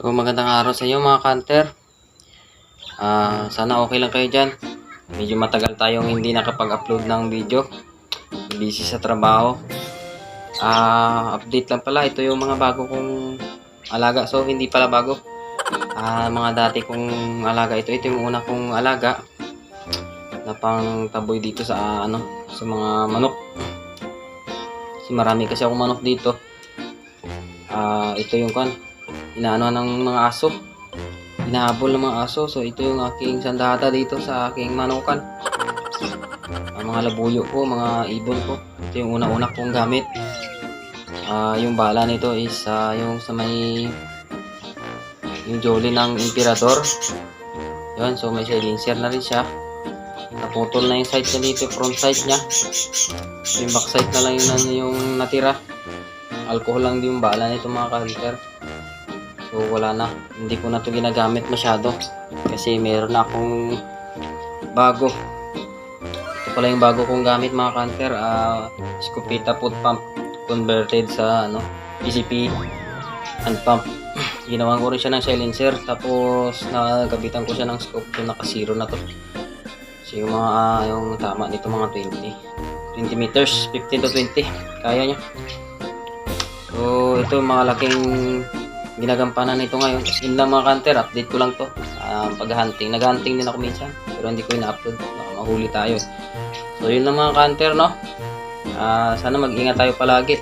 So magandang araw sa inyo mga kanter. Sana okay lang kayo dyan. Medyo matagal tayong hindi nakapag-upload ng video. Busy sa trabaho. Update lang pala. Ito yung mga bago kong alaga. So hindi pala bago. Mga dati kong alaga. Ito yung una kong alaga na pang taboy dito sa sa mga manok. Kasi marami kasi akong manok dito. Ito yung inaano ng mga aso, hinahabol ng mga aso. So ito yung aking sandata dito sa aking manukan. Mga labuyo ko, mga ibon ko. Ito yung una-una kong gamit. Yung bala nito is yung sa may yung jolly ng emperador. Yun, so may silencer na rin siya. Naputol na yung side niya dito, front side niya. So yung back side na lang yung natira. Alcohol lang din yung bala nito mga kanter. So wala na, hindi ko na ito ginagamit masyado kasi meron na akong bago. Ito pala yung bago kong gamit mga kanter. Scopita foot pump converted sa PCP hand pump. Ginawan ko rin siya ng silencer, tapos nagabitan ko siya ng scope. So naka zero na to. So yung mga yung tama nito mga 20 meters, 15 to 20 kaya nya. So ito yung mga laking ginagampanan nito ngayon. Yun lang mga kanter, update ko lang to. Pag-hunting, nag-hunting din ako minsan pero hindi ko ina-upload, mahuli tayo. So yun lang mga kanter, no. Sana mag-ingat tayo palagi.